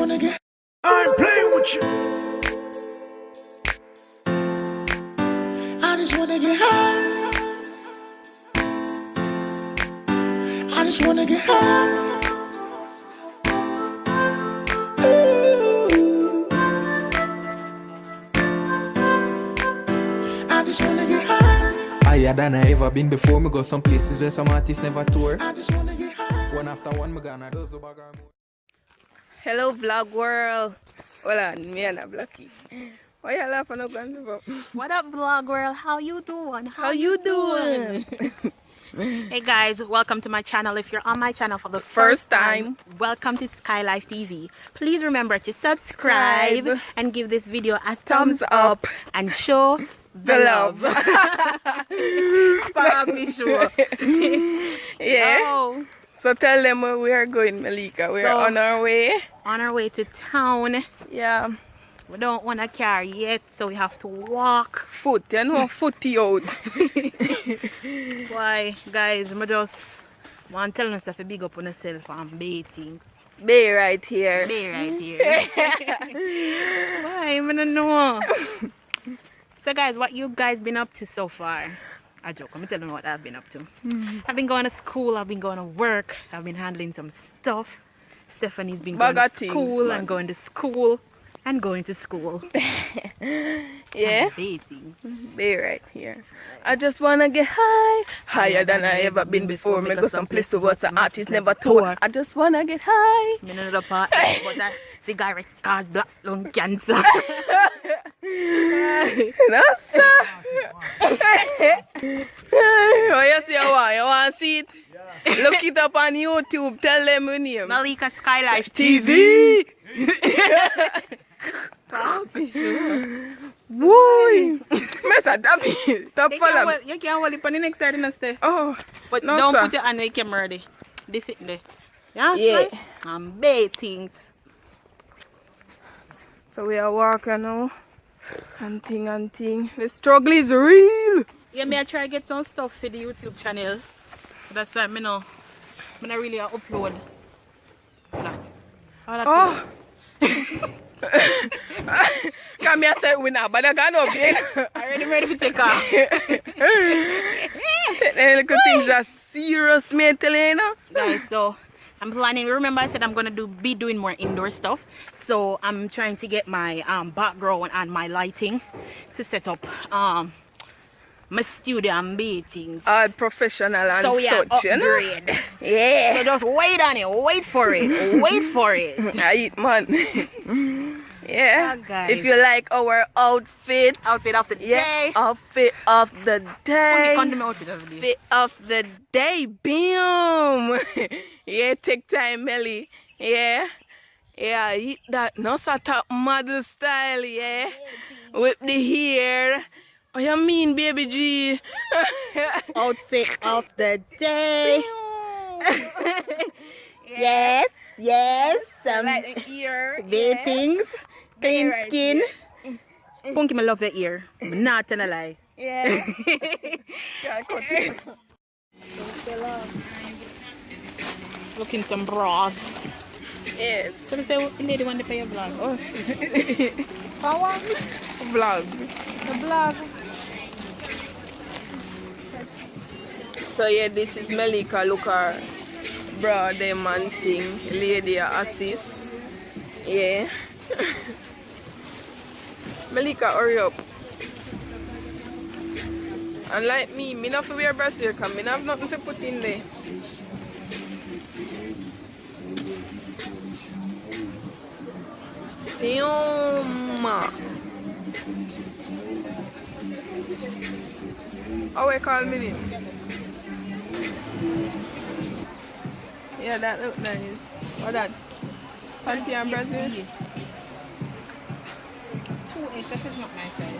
wanna get. I'm playing with you. I just wanna get high. I just wanna get high. Ooh. I just wanna get high. Higher than I ever been before. Me go some places where some artists never tour. I just wanna get high. One after one, me gonna do the bag. Hello vlog world. Hold on, me and a Blackie. Why you laughing up on the What up, vlog world? How you doing? How you doing? Hey guys, welcome to my channel. If you're on my channel for the First time, welcome to SkyLife TV. Please remember to subscribe and give this video a thumbs up and show the love. Papi sure. Yeah. Oh, So tell them where we are going, Melika. We are on our way. on our way to town. Yeah. We don't want a car yet, so we have to walk. Foot, you know, footy out. Why, guys, I just want to tell myself to big up on yourself and bathing. Bay right here. Be right here. Why? I don't know. So guys, what you guys been up to so far? I joke, I'm telling you what I've been up to. I've been going to school, I've been going to work, I've been handling some stuff. Stephanie's been going Bag to of school things, man. and going to school and going to school. Yeah. And bathing. Bay right here. I just wanna get high, higher than I ever been before. Me go some place where some artists never tour. I just wanna get high. I'm in another part, but that cigarette cause black lung cancer. That's oh, you see what? You want to see it? Look it up on YouTube. Tell them your name. MELICASKYLIFE TV. Boy. Mesa, top follow me. You can't hold it on the next side and stay. Oh, But no, don't sir. put it on the camera there. This it there. You Yeah. understand? I'm bathing. So we are walking now. And thing. The struggle is real. Yeah, me I try to get some stuff for the YouTube channel. That's why me no really upload that. Oh. Come here, say we now, but I got no pain. Already ready to take off. The little things are serious, me tell you, you know. Guys, so I'm planning. Remember, I said I'm gonna be doing more indoor stuff. So I'm trying to get my background and my lighting to set up my studio and bathing. All professional and So yeah, such, you know. upgrade. Yeah. So just wait on it. Wait for it. Wait for it. I eat, man. Yeah. Oh, guys. If you like our outfit, Outfit of the day. outfit of the day. Outfit of the day. Outfit of the day. Bam. Yeah, take time, Melly. Yeah. Yeah, eat that. No sort of model style, yeah. With the hair. Oh, you mean, baby G? Outfit of the day. Yes. Like the ear. Bathings. Clean right skin. Punky, me love your ear. I'm not telling a lie. Yeah. Yeah, cut it. Looking some bras. Yes. So they say, what lady want to pay your vlog? Oh, power vlog. The vlog. So yeah, this is Melika. Look her bra, them and thing. Lady assist. Yeah. Melika, hurry up. And like me not for wear brassiere because me have nothing to put in there. Damn. How we call me name? Yeah, that look nice. What that? Panty and Brazil? 2X, that is not my size.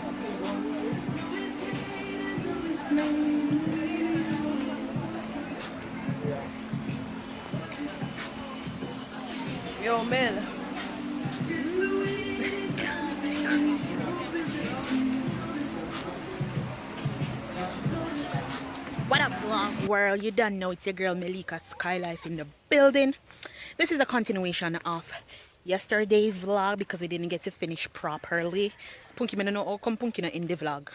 Yo, Mel. What up, vlog world? You don't know it's your girl Melikaskylife in the building. This is a continuation of yesterday's vlog because we didn't get to finish properly. Punky, I don't know how come Punky not in the vlog.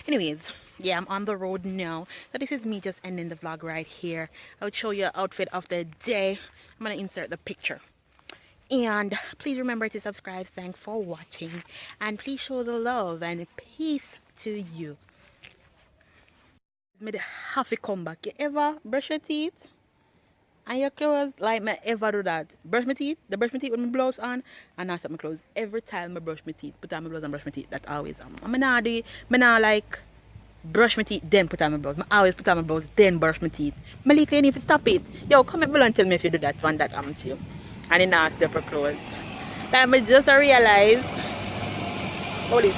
Anyways, yeah, I'm on the road now. So this is me just ending the vlog right here. I'll show you outfit of the day. I'm gonna insert the picture. And please remember to subscribe. Thanks for watching. And please show the love and peace to you. Me have to come back. You ever brush your teeth and your clothes? Like me ever do that? Brush my teeth. The brush my teeth with my gloves on and I set my clothes. Every time I brush my teeth, put on my gloves and brush my teeth. That's always I'm not do it. I not like brush my teeth then put on my gloves. I always put on my gloves then brush my teeth. Malika, you need to stop it. Yo, comment below and tell me if you do that one that happens to you. And it now step for clothes. Like I just realize. Hold it.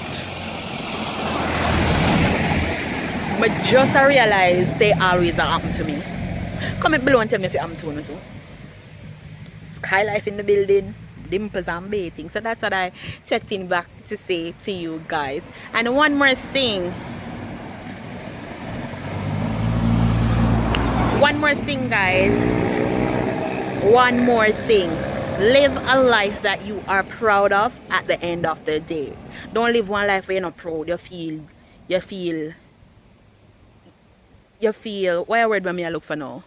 I just realize they always happen to me. Comment below and tell me if it happened to me too. Skylife in the building, dimples and bathing. So that's what I checked in back to say to you guys. And one more thing. One more thing, guys. One more thing. Live a life that you are proud of at the end of the day. Don't live one life where you're not proud. You feel what word when I look for now?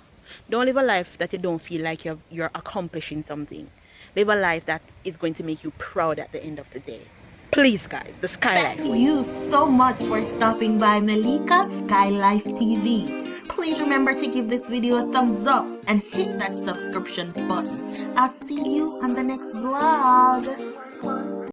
Don't live a life that you don't feel like you're accomplishing something. Live a life that is going to make you proud at the end of the day. Please, guys, the Skylife. Thank you so much for stopping by Melika Skylife TV. Please remember to give this video a thumbs up and hit that subscription button. I'll see you on the next vlog.